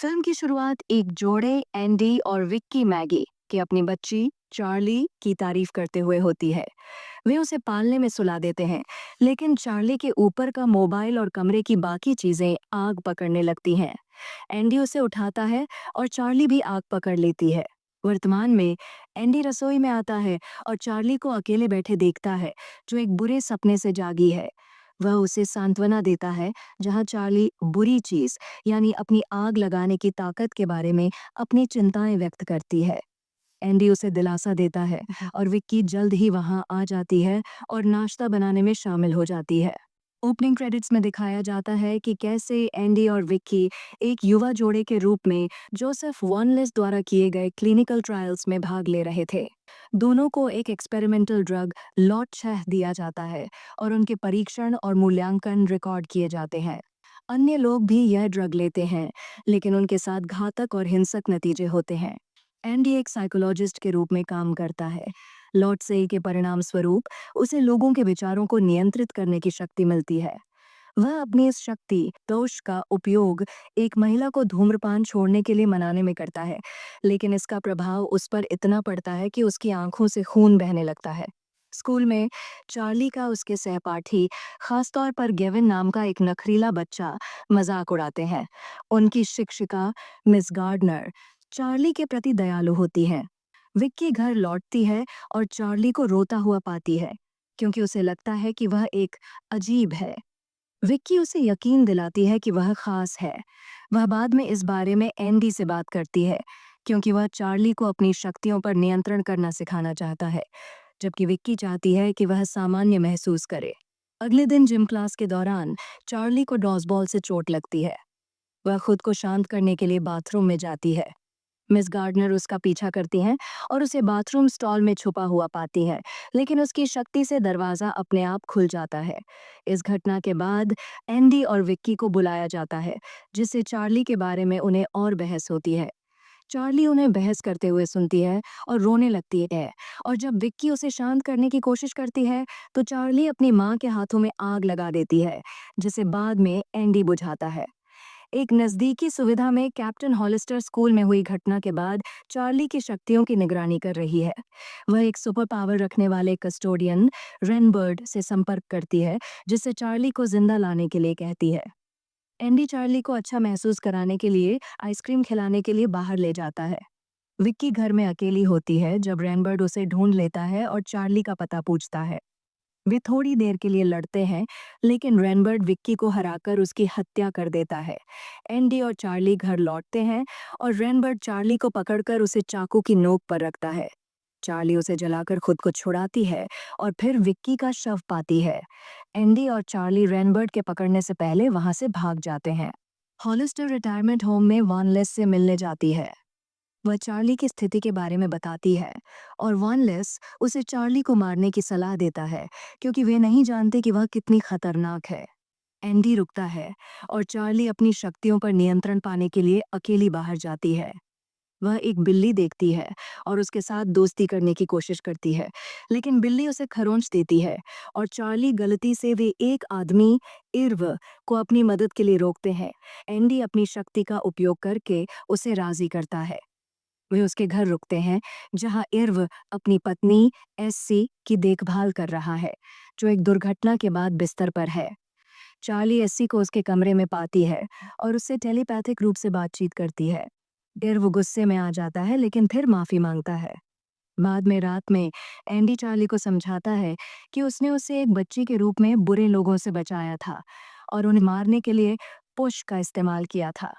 Film की शुरुआत एक जोड़े एंडी और विक्की मैगी की अपनी बच्ची चार्ली की तारीफ करते हुए होती है। वे उसे पालने में सुला देते हैं, लेकिन चार्ली के ऊपर का मोबाइल और कमरे की बाकी चीजें आग पकड़ने लगती हैं। एंडी उसे उठाता है और चार्ली भी आग पकड़ लेती है। वर्तमान में एंडी रसोई में आता है और चार्ली को अकेले बैठे देखता है, जो एक बुरे सपने से जागी है। वह उसे सांत्वना देता है, जहां चार्ली बुरी चीज यानी अपनी आग लगाने की ताकत के बारे में अपनी चिंताएं व्यक्त करती है। एंडी उसे दिलासा देता है और विक्की जल्द ही वहां आ जाती है और नाश्ता बनाने में शामिल हो जाती है। ओपनिंग क्रेडिट्स में दिखाया जाता है कि कैसे एंडी और विक्की एक युवा जोड़े के रूप में जोसेफ वॉनलेस द्वारा किए गए क्लिनिकल ट्रायल्स में भाग ले रहे थे। दोनों को एक एक्सपेरिमेंटल ड्रग लॉट 6 दिया जाता है और उनके परीक्षण और मूल्यांकन रिकॉर्ड किए जाते हैं। अन्य लोग भी यह ड्रग लेते हैं, लेकिन उनके साथ घातक और हिंसक नतीजे होते हैं। एंडी एक साइकोलॉजिस्ट के रूप में काम करता है। लॉट से के परिणाम स्वरूप उसे लोगों के विचारों को नियंत्रित करने की शक्ति मिलती है। वह अपनी इस शक्ति दोष का उपयोग एक महिला को धूम्रपान छोड़ने के लिए मनाने में करता है, लेकिन इसका प्रभाव उस पर इतना पड़ता है कि उसकी आंखों से खून बहने लगता है। स्कूल में चार्ली का उसके सहपाठी, खासतौर पर गेविन नाम का एक नखरीला बच्चा, मजाक उड़ाते हैं। उनकी शिक्षिका मिस गार्डनर चार्ली के प्रति दयालु होती हैं। विक्की घर लौटती है और चार्ली को रोता हुआ पाती है, क्योंकि उसे लगता है कि वह एक अजीब है। विक्की उसे यकीन दिलाती है कि वह खास है। वह बाद में इस बारे में एंडी से बात करती है, क्योंकि वह चार्ली को अपनी शक्तियों पर नियंत्रण करना सिखाना चाहता है, जबकि विक्की चाहती है कि वह सामान्य महसूस करे। अगले दिन जिम क्लास के दौरान चार्ली को डॉसबॉल से चोट लगती है। वह खुद को शांत करने के लिए बाथरूम में जाती है। मिस गार्डनर उसका पीछा करती हैं और उसे बाथरूम स्टॉल में छुपा हुआ पाती हैं, लेकिन उसकी शक्ति से दरवाजा अपने आप खुल जाता है। इस घटना के बाद एंडी और विक्की को बुलाया जाता है, जिससे चार्ली के बारे में उन्हें और बहस होती है। चार्ली उन्हें बहस करते हुए सुनती है और रोने लगती है, और जब विक्की उसे शांत करने की कोशिश करती है, तो चार्ली अपनी माँ के हाथों में आग लगा देती है, जिसे बाद में एंडी बुझाता है। एक नज़दीकी सुविधा में कैप्टन हॉलिस्टर स्कूल में हुई घटना के बाद चार्ली की शक्तियों की निगरानी कर रही है। वह एक सुपर पावर रखने वाले कस्टोडियन रेनबर्ड से संपर्क करती है, जिससे चार्ली को जिंदा लाने के लिए कहती है। एंडी चार्ली को अच्छा महसूस कराने के लिए आइसक्रीम खिलाने के लिए बाहर ले जाता है। विक्की घर में अकेली होती है जब रेनबर्ड उसे ढूंढ लेता है और चार्ली का पता पूछता है। वे थोड़ी देर के लिए लड़ते हैं, लेकिन रेनबर्ड विक्की को हराकर उसकी हत्या कर देता है। एंडी और चार्ली घर लौटते हैं और रेनबर्ड चार्ली को पकड़कर उसे चाकू की नोक पर रखता है। चार्ली उसे जलाकर खुद को छुड़ाती है और फिर विक्की का शव पाती है। एंडी और चार्ली रेनबर्ड के पकड़ने से पहले वहां से भाग जाते हैं। हॉलिस्टर रिटायरमेंट होम में वानलेस से मिलने जाती है। वह चार्ली की स्थिति के बारे में बताती है और वॉनलेस उसे चार्ली को मारने की सलाह देता है, क्योंकि वे नहीं जानते कि वह कितनी खतरनाक है। एंडी रुकता है और चार्ली अपनी शक्तियों पर नियंत्रण पाने के लिए अकेली बाहर जाती है। वह एक बिल्ली देखती है और उसके साथ दोस्ती करने की कोशिश करती है, लेकिन बिल्ली उसे खरोंच देती है और चार्ली गलती से वे एक आदमी इर्व को अपनी मदद के लिए रोकते हैं। एंडी अपनी शक्ति का उपयोग करके उसे राजी करता है। वे उसके घर रुकते हैं, जहां इर्व अपनी पत्नी एससी की देखभाल कर रहा है, जो एक दुर्घटना के बाद बिस्तर पर है। चार्ली एससी को उसके कमरे में पाती है और उससे टेलीपैथिक रूप से बातचीत करती है। इर्व गुस्से में आ जाता है, लेकिन फिर माफी मांगता है। बाद में रात में एंडी चार्ली को समझाता है कि उसने उसे एक बच्ची के रूप में बुरे लोगों से बचाया था और उन्हें मारने के लिए पुश का इस्तेमाल किया था।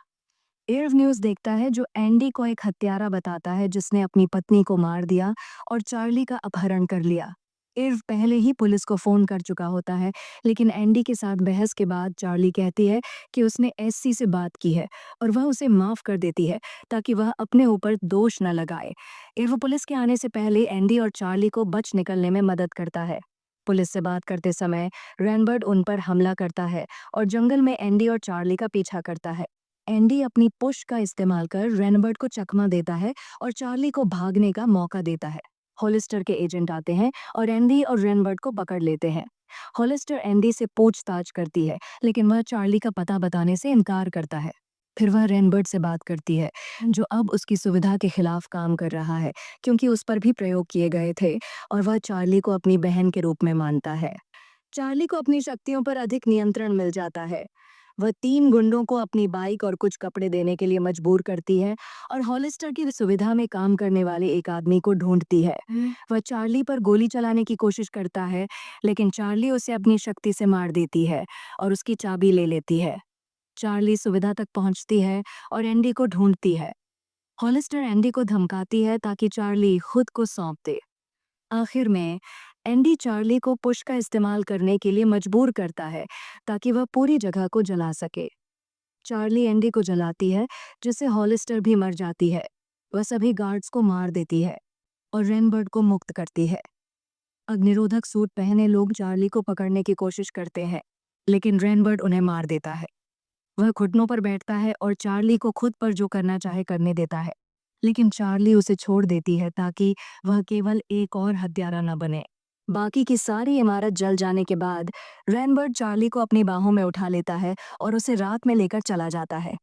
एयरव न्यूज़ देखता है, जो एंडी को एक हत्यारा बताता है जिसने अपनी पत्नी को मार दिया और चार्ली का अपहरण कर लिया। इर्व पहले ही पुलिस को फोन कर चुका होता है, लेकिन एंडी के साथ बहस के बाद चार्ली कहती है कि उसने एससी से बात की है और वह उसे माफ कर देती है, ताकि वह अपने ऊपर दोष न लगाए। इर्व पुलिस के आने से पहले एंडी और चार्ली को बच निकलने में मदद करता है। पुलिस से बात करते समय रेनबर्ड उन पर हमला करता है और जंगल में एंडी और चार्ली का पीछा करता है। एंडी अपनी पुश का इस्तेमाल कर रेनबर्ड को चकमा देता है और चार्ली को भागने का मौका देता है। होलिस्टर के एजेंट आते हैं और एंडी और रेनबर्ड को पकड़ लेते हैं। होलिस्टर एंडी से पूछताछ करती है, लेकिन वह चार्ली का पता बताने से इनकार करता है। फिर वह रेनबर्ड से बात करती है, जो अब उसकी सुविधा के खिलाफ काम कर रहा है, क्योंकि उस पर भी प्रयोग किए गए थे और वह चार्ली को अपनी बहन के रूप में मानता है। चार्ली को अपनी शक्तियों पर अधिक नियंत्रण मिल जाता है। वह 3 गुंडों को अपनी बाइक और कुछ कपड़े देने के लिए मजबूर करती है और हॉलिस्टर की सुविधा में काम करने वाले एक आदमी को ढूंढती है। वह चार्ली पर गोली चलाने की कोशिश करता है, लेकिन चार्ली उसे अपनी शक्ति से मार देती है और उसकी चाबी ले लेती है। चार्ली सुविधा तक पहुंचती है और एंडी को ढूंढती है। हॉलिस्टर एंडी को धमकाती है ताकि चार्ली खुद को सौंप दे। आखिर में एंडी चार्ली को पुश का इस्तेमाल करने के लिए मजबूर करता है ताकि वह पूरी जगह को जला सके। चार्ली एंडी को जलाती है, जिससे हॉलिस्टर भी मर जाती है। वह सभी गार्ड्स को मार देती है और रेनबर्ड को मुक्त करती है। अग्निरोधक सूट पहने लोग चार्ली को पकड़ने की कोशिश करते हैं, लेकिन रेनबर्ड उन्हें मार देता है। वह घुटनों पर बैठता है और चार्ली को खुद पर जो करना चाहे करने देता है, लेकिन चार्ली उसे छोड़ देती है ताकि वह केवल एक और हत्यारा न बने। बाकी की सारी इमारत जल जाने के बाद रेनबर्ड चार्ली को अपनी बाहों में उठा लेता है और उसे रात में लेकर चला जाता है।